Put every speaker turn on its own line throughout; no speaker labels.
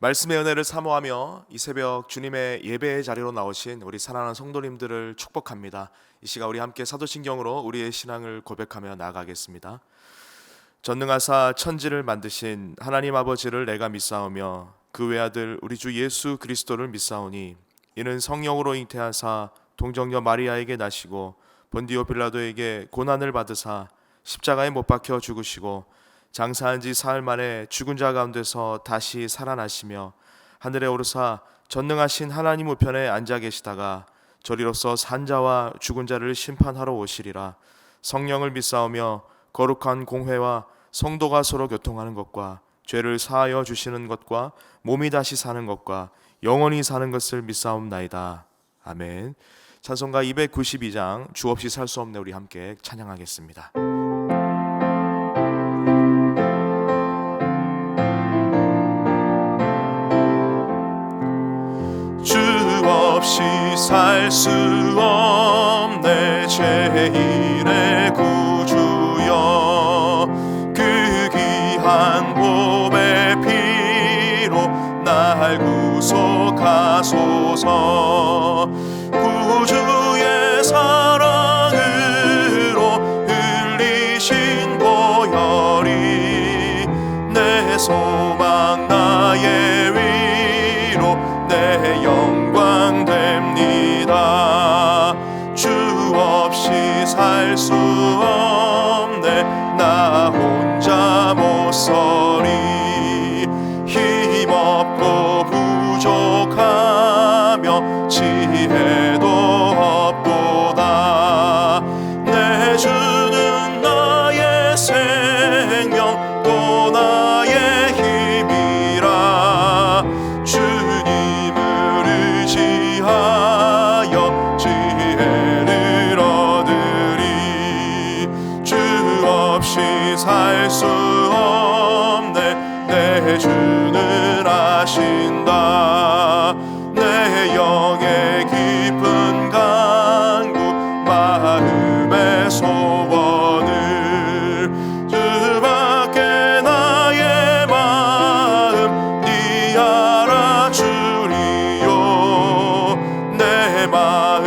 말씀의 은혜를 사모하며 이 새벽 주님의 예배의 자리로 나오신 우리 사랑하는 성도님들을 축복합니다. 이 시간 우리 함께 사도신경으로 우리의 신앙을 고백하며 나아가겠습니다. 전능하사 천지를 만드신 하나님 아버지를 내가 믿사오며 그 외아들 우리 주 예수 그리스도를 믿사오니 이는 성령으로 잉태하사 동정녀 마리아에게 나시고 본디오 빌라도에게 고난을 받으사 십자가에 못 박혀 죽으시고 장사한 지 사흘 만에 죽은 자 가운데서 다시 살아나시며 하늘에 오르사 전능하신 하나님 우편에 앉아 계시다가 저리로서 산 자와 죽은 자를 심판하러 오시리라. 성령을 믿사오며 거룩한 공회와 성도가 서로 교통하는 것과 죄를 사하여 주시는 것과 몸이 다시 사는 것과 영원히 사는 것을 믿사옵나이다. 아멘. 찬송가 292장 주 없이 살 수 없네 우리 함께 찬양하겠습니다. 주 없이 살 수 없네 죄인의 구주여 그 귀한 보배 피로 날 구속하소서 구주의 사랑으로 흘리신 보혈이 내 소망 나의 위로 내 영광 됩니다. 주 없이 살 수 없네 나 혼자 못 서리 힘없고 부족하며 지혜도 없도다. 내 주는 나의 생명 또 나의 힘이라 주님을 의지하여 지혜를 얻으리. 주 없이 살 수 없네 내 주는 아신다. 내 영의 깊은 간구 마음의 소원을 주밖에 나의 마음 네 알아주리요. 내 마음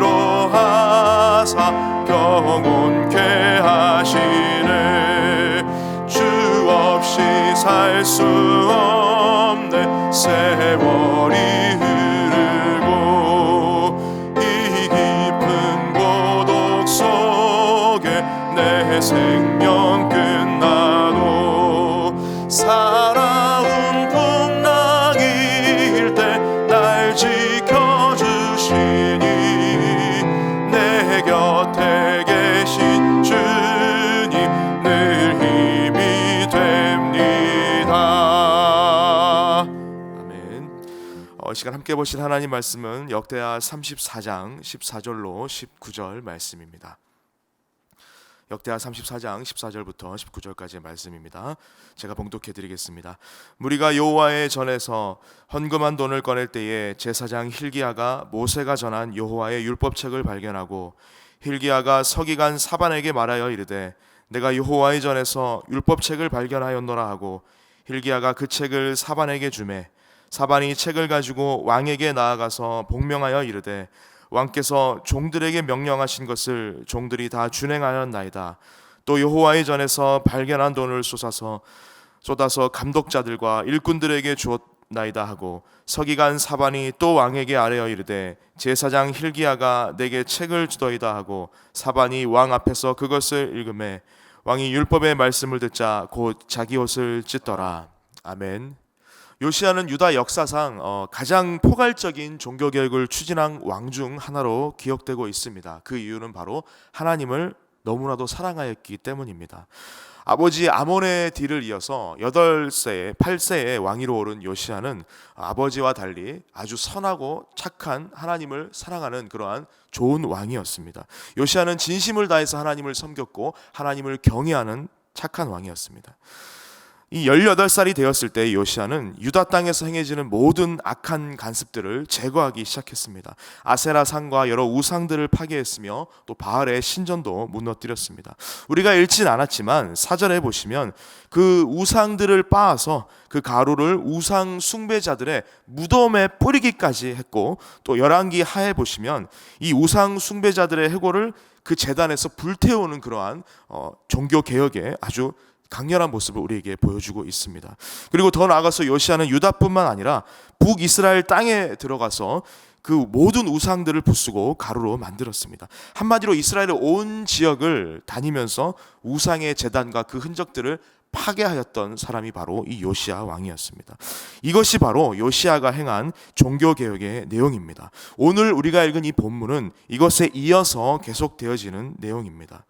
위로하사 평온케 하시네. 주 없이 살 수 없네 세월이 흐르고 이 깊은 고독 속에 내 생명 끝나도 살아온 풍랑일 때 날 지켜주시니 내 곁에 계신 주님 늘 힘이 됩니다. 아멘. 이 시간 함께 보실 하나님 말씀은 역대하 34장 14절로 19절 말씀입니다. 역대하 34장 14절부터 19절까지의 말씀입니다. 제가 봉독해 드리겠습니다. 무리가 여호와의 전에서 헌금한 돈을 꺼낼 때에 제사장 hil기야가 모세가 전한 여호와의 율법책을 발견하고 hil기야가 서기관 사반에게 말하여 이르되 내가 여호와의 전에서 율법책을 발견하였노라 하고 hil기야가 그 책을 사반에게 주매 사반이 책을 가지고 왕에게 나아가서 복명하여 이르되 왕께서 종들에게 명령하신 것을 종들이 다 준행하였나이다. 또 여호와의 전에서 발견한 돈을 쏟아서 감독자들과 일꾼들에게 주었나이다 하고 서기관 사반이 또 왕에게 아뢰어 이르되 제사장 hil기야가 내게 책을 주더이다 하고 사반이 왕 앞에서 그것을 읽으매 왕이 율법의 말씀을 듣자 곧 자기 옷을 찢더라. 아멘. 요시야는 유다 역사상 가장 포괄적인 종교개혁을 추진한 왕 중 하나로 기억되고 있습니다. 그 이유는 바로 하나님을 너무나도 사랑하였기 때문입니다. 아버지 아몬의 뒤를 이어서 8세의 왕위로 오른 요시야는 아버지와 달리 아주 선하고 착한 하나님을 사랑하는 그러한 좋은 왕이었습니다. 요시야는 진심을 다해서 하나님을 섬겼고 하나님을 경외하는 착한 왕이었습니다. 이 18살이 되었을 때 요시아는 유다 땅에서 행해지는 모든 악한 간습들을 제거하기 시작했습니다. 아세라 상과 여러 우상들을 파괴했으며 또 바알의 신전도 무너뜨렸습니다. 우리가 읽진 않았지만 사절에 보시면 그 우상들을 빻아서 그 가루를 우상 숭배자들의 무덤에 뿌리기까지 했고, 또 열왕기 하에 보시면 이 우상 숭배자들의 해골을 그 제단에서 불태우는 그러한 종교 개혁에 아주 강렬한 모습을 우리에게 보여주고 있습니다. 그리고 더 나아가서 요시아는 유다뿐만 아니라 북이스라엘 땅에 들어가서 그 모든 우상들을 부수고 가루로 만들었습니다. 한마디로 이스라엘의 온 지역을 다니면서 우상의 제단과 그 흔적들을 파괴하였던 사람이 바로 이 요시아 왕이었습니다. 이것이 바로 요시아가 행한 종교개혁의 내용입니다. 오늘 우리가 읽은 이 본문은 이것에 이어서 계속되어지는 내용입니다.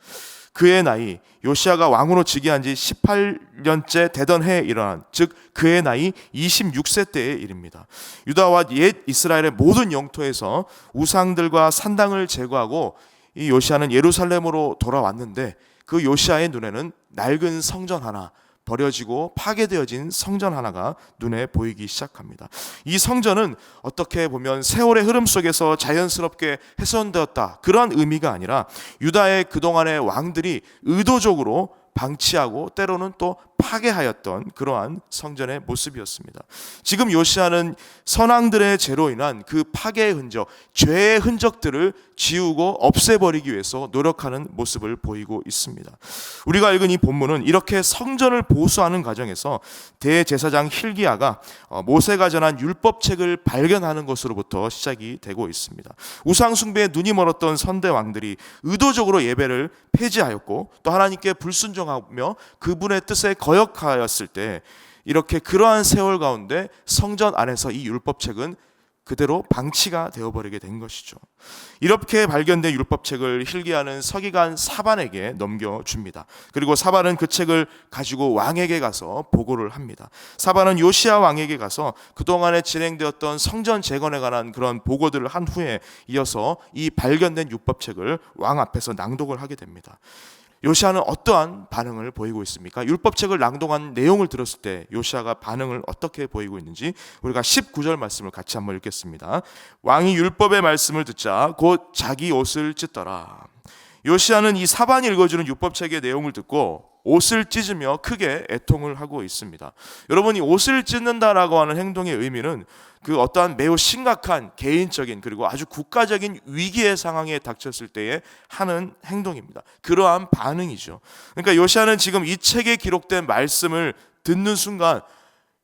그의 나이, 요시아가 왕으로 즉위한 지 18년째 되던 해에 일어난, 즉 그의 나이 26세 때의 일입니다. 유다와 옛 이스라엘의 모든 영토에서 우상들과 산당을 제거하고 이 요시아는 예루살렘으로 돌아왔는데, 그 요시아의 눈에는 낡은 성전 하나, 버려지고 파괴되어진 성전 하나가 눈에 보이기 시작합니다. 이 성전은 어떻게 보면 세월의 흐름 속에서 자연스럽게 훼손되었다, 그런 의미가 아니라 유다의 그동안의 왕들이 의도적으로 방치하고 때로는 또 파괴하였던 그러한 성전의 모습이었습니다. 지금 요시아는 선왕들의 죄로 인한 그 파괴의 흔적, 죄의 흔적들을 지우고 없애버리기 위해서 노력하는 모습을 보이고 있습니다. 우리가 읽은 이 본문은 이렇게 성전을 보수하는 과정에서 대제사장 힐기야가 모세가 전한 율법책을 발견하는 것으로부터 시작이 되고 있습니다. 우상 숭배에 눈이 멀었던 선대 왕들이 의도적으로 예배를 폐지하였고 또 하나님께 불순종하며 그분의 뜻에 거역하였을 때, 이렇게 그러한 세월 가운데 성전 안에서 이 율법책은 그대로 방치가 되어버리게 된 것이죠. 이렇게 발견된 율법책을 힐기야는 서기관 사반에게 넘겨줍니다. 그리고 사반은 그 책을 가지고 왕에게 가서 보고를 합니다. 사반은 요시아 왕에게 가서 그동안에 진행되었던 성전 재건에 관한 그런 보고들을 한 후에 이어서 이 발견된 율법책을 왕 앞에서 낭독을 하게 됩니다. 요시아는 어떠한 반응을 보이고 있습니까? 율법책을 낭독한 내용을 들었을 때 요시아가 반응을 어떻게 보이고 있는지 우리가 19절 말씀을 같이 한번 읽겠습니다. 왕이 율법의 말씀을 듣자 곧 자기 옷을 찢더라. 요시아는 이 사반이 읽어주는 율법책의 내용을 듣고 옷을 찢으며 크게 애통을 하고 있습니다. 여러분, 이 옷을 찢는다라고 하는 행동의 의미는 그 어떠한 매우 심각한 개인적인 그리고 아주 국가적인 위기의 상황에 닥쳤을 때에 하는 행동입니다. 그러한 반응이죠. 그러니까 요시아는 지금 이 책에 기록된 말씀을 듣는 순간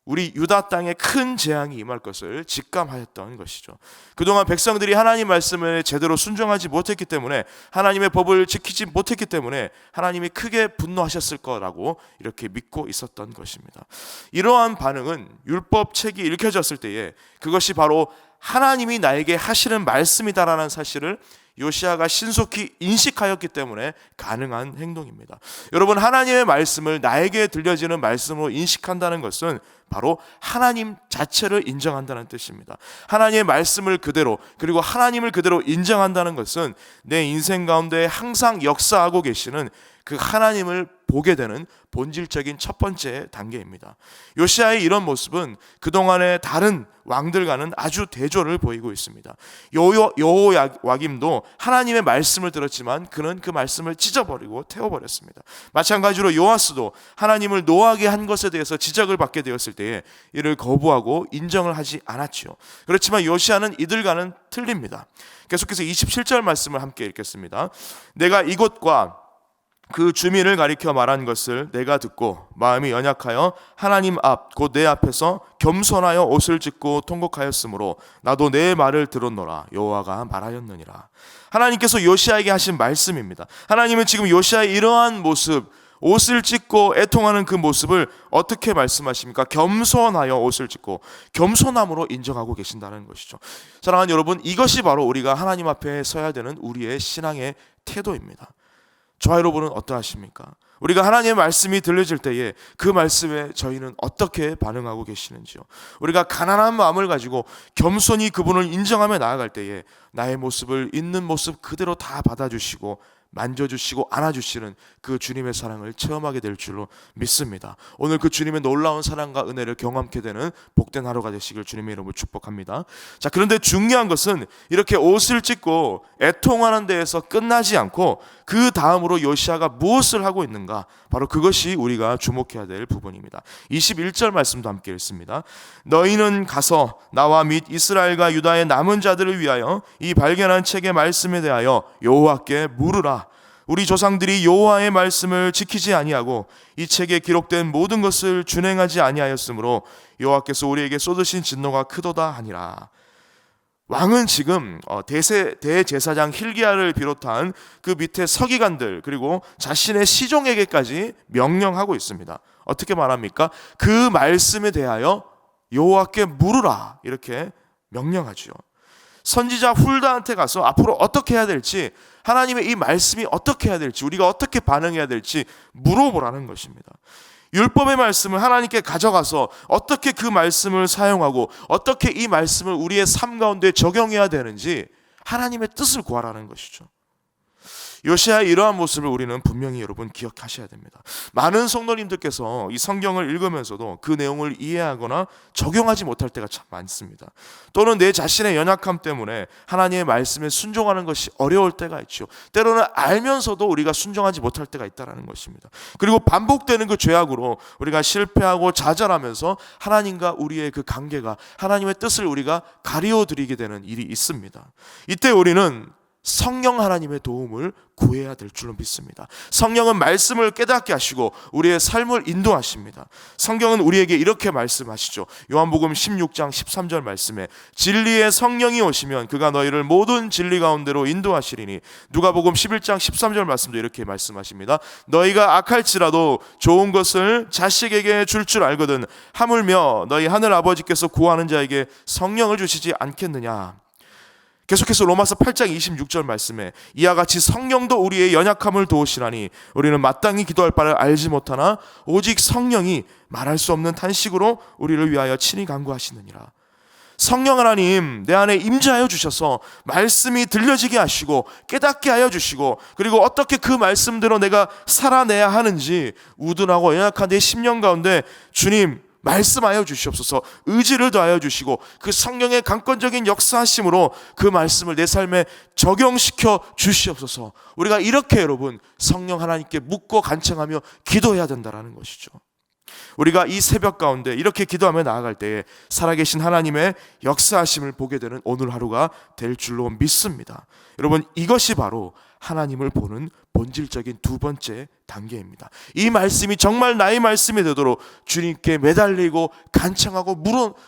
우리 유다 땅에 큰 재앙이 임할 것을 직감하였던 것이죠. 그동안 백성들이 하나님 말씀을 제대로 순종하지 못했기 때문에, 하나님의 법을 지키지 못했기 때문에 하나님이 크게 분노하셨을 거라고 이렇게 믿고 있었던 것입니다. 이러한 반응은 율법책이 읽혀졌을 때에 그것이 바로 하나님이 나에게 하시는 말씀이다라는 사실을 요시아가 신속히 인식하였기 때문에 가능한 행동입니다. 여러분, 하나님의 말씀을 나에게 들려지는 말씀으로 인식한다는 것은 바로 하나님 자체를 인정한다는 뜻입니다. 하나님의 말씀을 그대로, 그리고 하나님을 그대로 인정한다는 것은 내 인생 가운데 항상 역사하고 계시는 그 하나님을 보게 되는 본질적인 첫 번째 단계입니다. 요시아의 이런 모습은 그동안의 다른 왕들과는 아주 대조를 보이고 있습니다. 여호야김도 하나님의 말씀을 들었지만 그는 그 말씀을 찢어버리고 태워버렸습니다. 마찬가지로 요아스도 하나님을 노하게 한 것에 대해서 지적을 받게 되었을 때에 이를 거부하고 인정을 하지 않았죠. 그렇지만 요시아는 이들과는 틀립니다. 계속해서 27절 말씀을 함께 읽겠습니다. 내가 이곳과 그 주민을 가리켜 말한 것을 내가 듣고 마음이 연약하여 하나님 앞 곧 내 앞에서 겸손하여 옷을 찢고 통곡하였으므로 나도 내 말을 들었노라 여호와가 말하였느니라. 하나님께서 요시아에게 하신 말씀입니다. 하나님은 지금 요시아의 이러한 모습, 옷을 찢고 애통하는 그 모습을 어떻게 말씀하십니까? 겸손하여 옷을 찢고 겸손함으로 인정하고 계신다는 것이죠. 사랑하는 여러분, 이것이 바로 우리가 하나님 앞에 서야 되는 우리의 신앙의 태도입니다. 저와 여러분은 어떠하십니까? 우리가 하나님의 말씀이 들려질 때에 그 말씀에 저희는 어떻게 반응하고 계시는지요? 우리가 가난한 마음을 가지고 겸손히 그분을 인정하며 나아갈 때에 나의 모습을 있는 모습 그대로 다 받아주시고 만져주시고 안아주시는 그 주님의 사랑을 체험하게 될 줄로 믿습니다. 오늘 그 주님의 놀라운 사랑과 은혜를 경험하게 되는 복된 하루가 되시길 주님의 이름으로 축복합니다. 자, 그런데 중요한 것은 이렇게 옷을 찢고 애통하는 데에서 끝나지 않고 그 다음으로 요시아가 무엇을 하고 있는가, 바로 그것이 우리가 주목해야 될 부분입니다. 21절 말씀도 함께 읽습니다. 너희는 가서 나와 및 이스라엘과 유다의 남은 자들을 위하여 이 발견한 책의 말씀에 대하여 여호와께 물으라. 우리 조상들이 여호와의 말씀을 지키지 아니하고 이 책에 기록된 모든 것을 준행하지 아니하였으므로 여호와께서 우리에게 쏟으신 진노가 크도다 하니라. 왕은 지금 대제사장 hil기야를 비롯한 그 밑에 서기관들 그리고 자신의 시종에게까지 명령하고 있습니다. 어떻게 말합니까? 그 말씀에 대하여 여호와께 물으라, 이렇게 명령하죠. 선지자 훌다한테 가서 앞으로 어떻게 해야 될지, 하나님의 이 말씀이 어떻게 해야 될지, 우리가 어떻게 반응해야 될지 물어보라는 것입니다. 율법의 말씀을 하나님께 가져가서 어떻게 그 말씀을 사용하고 어떻게 이 말씀을 우리의 삶 가운데 적용해야 되는지 하나님의 뜻을 구하라는 것이죠. 요시아의 이러한 모습을 우리는 분명히 여러분 기억하셔야 됩니다. 많은 성도님들께서 이 성경을 읽으면서도 그 내용을 이해하거나 적용하지 못할 때가 참 많습니다. 또는 내 자신의 연약함 때문에 하나님의 말씀에 순종하는 것이 어려울 때가 있죠. 때로는 알면서도 우리가 순종하지 못할 때가 있다는 것입니다. 그리고 반복되는 그 죄악으로 우리가 실패하고 좌절하면서 하나님과 우리의 그 관계가, 하나님의 뜻을 우리가 가리워드리게 되는 일이 있습니다. 이때 우리는 성령 하나님의 도움을 구해야 될 줄로 믿습니다. 성령은 말씀을 깨닫게 하시고 우리의 삶을 인도하십니다. 성경은 우리에게 이렇게 말씀하시죠. 요한복음 16장 13절 말씀에 진리의 성령이 오시면 그가 너희를 모든 진리 가운데로 인도하시리니, 누가복음 11장 13절 말씀도 이렇게 말씀하십니다. 너희가 악할지라도 좋은 것을 자식에게 줄 알거든 하물며 너희 하늘 아버지께서 구하는 자에게 성령을 주시지 않겠느냐. 계속해서 로마서 8장 26절 말씀에 이와 같이 성령도 우리의 연약함을 도우시나니 우리는 마땅히 기도할 바를 알지 못하나 오직 성령이 말할 수 없는 탄식으로 우리를 위하여 친히 간구하시느니라. 성령 하나님 내 안에 임재하여 주셔서 말씀이 들려지게 하시고 깨닫게 하여 주시고, 그리고 어떻게 그 말씀대로 내가 살아내야 하는지 우둔하고 연약한 내 심령 가운데 주님 말씀하여 주시옵소서, 의지를 더하여 주시고 그 성령의 강권적인 역사하심으로 그 말씀을 내 삶에 적용시켜 주시옵소서. 우리가 이렇게 여러분 성령 하나님께 묻고 간청하며 기도해야 된다는 것이죠. 우리가 이 새벽 가운데 이렇게 기도하며 나아갈 때에 살아계신 하나님의 역사하심을 보게 되는 오늘 하루가 될 줄로 믿습니다. 여러분, 이것이 바로 하나님을 보는 본질적인 두 번째 단계입니다. 이 말씀이 정말 나의 말씀이 되도록 주님께 매달리고 간청하고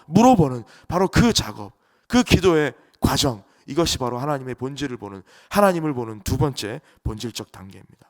물어보는 바로 그 작업, 그 기도의 과정, 이것이 바로 하나님의 본질을 보는, 하나님을 보는 두 번째 본질적 단계입니다.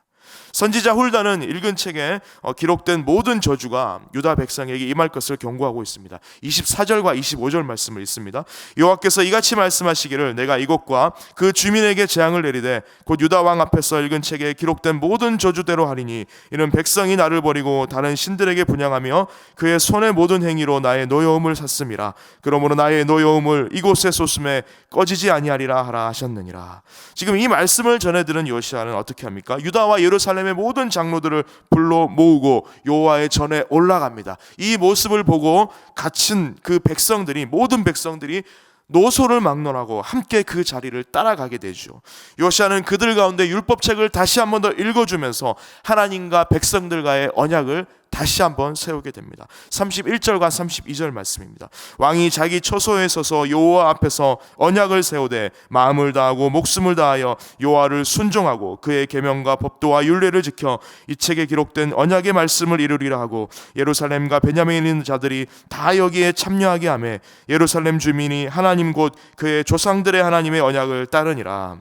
선지자 훌다는 읽은 책에 기록된 모든 저주가 유다 백성에게 임할 것을 경고하고 있습니다. 24절과 25절 말씀을 읽습니다. 여호와께서 이같이 말씀하시기를 내가 이곳과 그 주민에게 재앙을 내리되 곧 유다 왕 앞에서 읽은 책에 기록된 모든 저주대로 하리니 이는 백성이 나를 버리고 다른 신들에게 분향하며 그의 손의 모든 행위로 나의 노여움을 샀음이라. 그러므로 나의 노여움을 이곳에 쏟음에 꺼지지 아니하리라 하라 하셨느니라. 지금 이 말씀을 전해들은 요시아는 어떻게 합니까? 유다와 예루살렘의 모든 장로들을 불러 모으고 여호와의 전에 올라갑니다. 이 모습을 보고 갇힌 그 백성들이, 모든 백성들이 노소를 막론하고 함께 그 자리를 따라가게 되죠. 요시아는 그들 가운데 율법책을 다시 한 번 더 읽어주면서 하나님과 백성들과의 언약을 다시 한번 세우게 됩니다. 31절과 32절 말씀입니다. 왕이 자기 처소에 서서 여호와 앞에서 언약을 세우되 마음을 다하고 목숨을 다하여 여호와를 순종하고 그의 계명과 법도와 율례를 지켜 이 책에 기록된 언약의 말씀을 이루리라 하고 예루살렘과 베냐민에 있는 자들이 다 여기에 참여하게 하며 예루살렘 주민이 하나님 곧 그의 조상들의 하나님의 언약을 따르니라.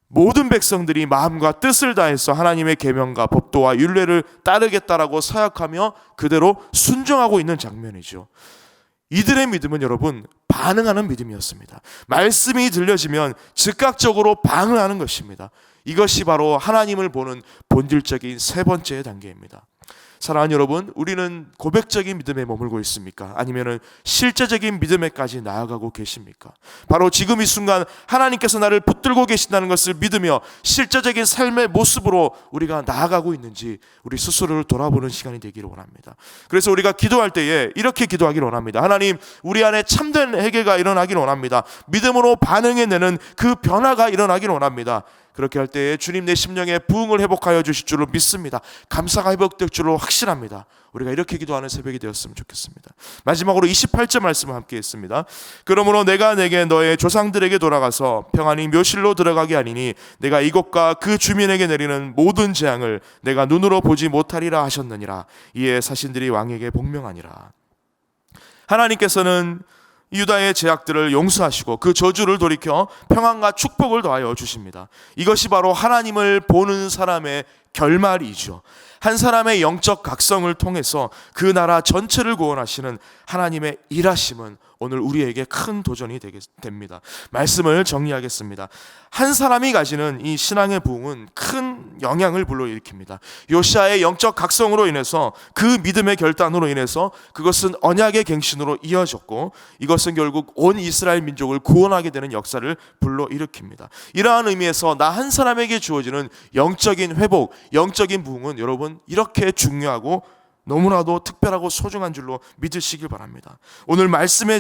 모든 백성들이 마음과 뜻을 다해서 하나님의 계명과 법도와 율례를 따르겠다라고 서약하며 그대로 순종하고 있는 장면이죠. 이들의 믿음은 여러분 반응하는 믿음이었습니다. 말씀이 들려지면 즉각적으로 반응하는 것입니다. 이것이 바로 하나님을 보는 본질적인 세 번째 단계입니다. 사랑하는 여러분, 우리는 고백적인 믿음에 머물고 있습니까? 아니면은 실제적인 믿음에까지 나아가고 계십니까? 바로 지금 이 순간 하나님께서 나를 붙들고 계신다는 것을 믿으며 실제적인 삶의 모습으로 우리가 나아가고 있는지 우리 스스로를 돌아보는 시간이 되기를 원합니다. 그래서 우리가 기도할 때에 이렇게 기도하기를 원합니다. 하나님, 우리 안에 참된 회개가 일어나기를 원합니다. 믿음으로 반응해내는 그 변화가 일어나기를 원합니다. 그렇게 할 때에 주님 내 심령의 부흥을 회복하여 주실 줄로 믿습니다. 감사가 회복될 줄로 확신합니다. 우리가 이렇게 기도하는 새벽이 되었으면 좋겠습니다. 마지막으로 28절 말씀을 함께 했습니다. 그러므로 내가 내게 너의 조상들에게 돌아가서 평안히 묘실로 들어가게 하리니 내가 이곳과 그 주민에게 내리는 모든 재앙을 내가 눈으로 보지 못하리라 하셨느니라. 이에 사신들이 왕에게 복명하니라. 하나님께서는 유다의 제약들을 용서하시고 그 저주를 돌이켜 평안과 축복을 더하여 주십니다. 이것이 바로 하나님을 보는 사람의 결말이죠. 한 사람의 영적 각성을 통해서 그 나라 전체를 구원하시는 하나님의 일하심은 오늘 우리에게 큰 도전이 됩니다. 말씀을 정리하겠습니다. 한 사람이 가지는 이 신앙의 부흥은 큰 영향을 불러일으킵니다. 요시아의 영적 각성으로 인해서 그 믿음의 결단으로 인해서 그것은 언약의 갱신으로 이어졌고 이것은 결국 온 이스라엘 민족을 구원하게 되는 역사를 불러일으킵니다. 이러한 의미에서 나 한 사람에게 주어지는 영적인 회복, 영적인 부흥은 여러분 이렇게 중요하고 너무나도 특별하고 소중한 줄로 믿으시길 바랍니다. 오늘 말씀의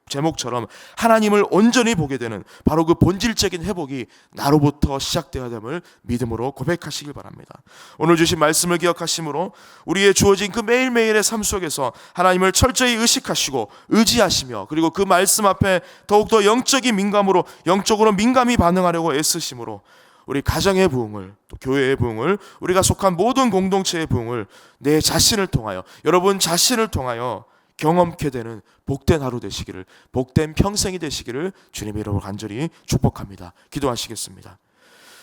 제목처럼 하나님을 온전히 보게 되는 바로 그 본질적인 회복이 나로부터 시작되어야 됨을 믿음으로 고백하시길 바랍니다. 오늘 주신 말씀을 기억하심으로 우리의 주어진 그 매일매일의 삶 속에서 하나님을 철저히 의식하시고 의지하시며 그리고 그 말씀 앞에 더욱더 영적인 민감으로 영적으로 민감히 반응하려고 애쓰심으로 우리 가정의 부흥을 또 교회의 부흥을 우리가 속한 모든 공동체의 부흥을 내 자신을 통하여 여러분 자신을 통하여 경험케 되는 복된 하루 되시기를 복된 평생이 되시기를 주님의 이름으로 간절히 축복합니다. 기도하시겠습니다.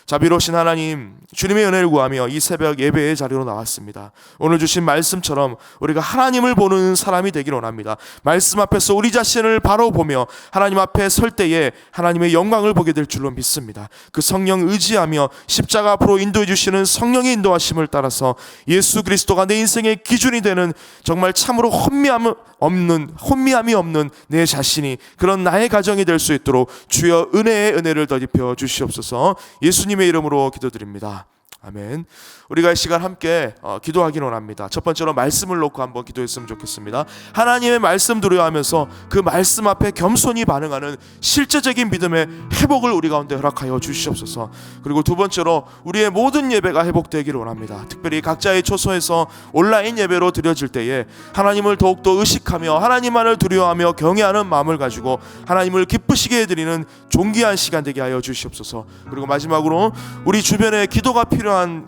자비로우신 하나님, 주님의 은혜를 구하며 이 새벽 예배의 자리로 나왔습니다. 오늘 주신 말씀처럼 우리가 하나님을 보는 사람이 되기를 원합니다. 말씀 앞에서 우리 자신을 바로 보며 하나님 앞에 설 때에 하나님의 영광을 보게 될 줄로 믿습니다. 그 성령 의지하며 십자가 앞으로 인도해 주시는 성령의 인도하심을 따라서 예수 그리스도가 내 인생의 기준이 되는 정말 참으로 혼미함이 없는 내 자신이 그런 나의 가정이 될 수 있도록 주여 은혜의 은혜를 더입혀 주시옵소서. 예수님의 이름으로 기도드립니다. 아멘. 우리가 이 시간 함께 기도하기를 원합니다. 첫 번째로 말씀을 놓고 한번 기도했으면 좋겠습니다. 하나님의 말씀 두려워하면서 그 말씀 앞에 겸손히 반응하는 실제적인 믿음의 회복을 우리 가운데 허락하여 주시옵소서. 그리고 두 번째로 우리의 모든 예배가 회복되기를 원합니다. 특별히 각자의 초소에서 온라인 예배로 드려질 때에 하나님을 더욱더 의식하며 하나님만을 두려워하며 경외하는 마음을 가지고 하나님을 기쁘시게 해드리는 존귀한 시간 되게 하여 주시옵소서. 그리고 마지막으로 우리 주변에 기도가 필요한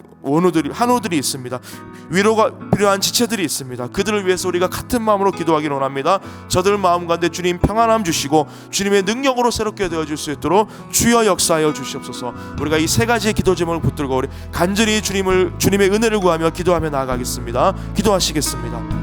한우들이 있습니다. 위로가 필요한 지체들이 있습니다. 그들을 위해서 우리가 같은 마음으로 기도하기를 원합니다. 저들 마음 가운데 주님 평안함 주시고 주님의 능력으로 새롭게 되어질 수 있도록 주여 역사하여 주시옵소서. 우리가 이 세 가지의 기도 제목을 붙들고 우리 간절히 주님의 은혜를 구하며 기도하며 나아가겠습니다. 기도하시겠습니다.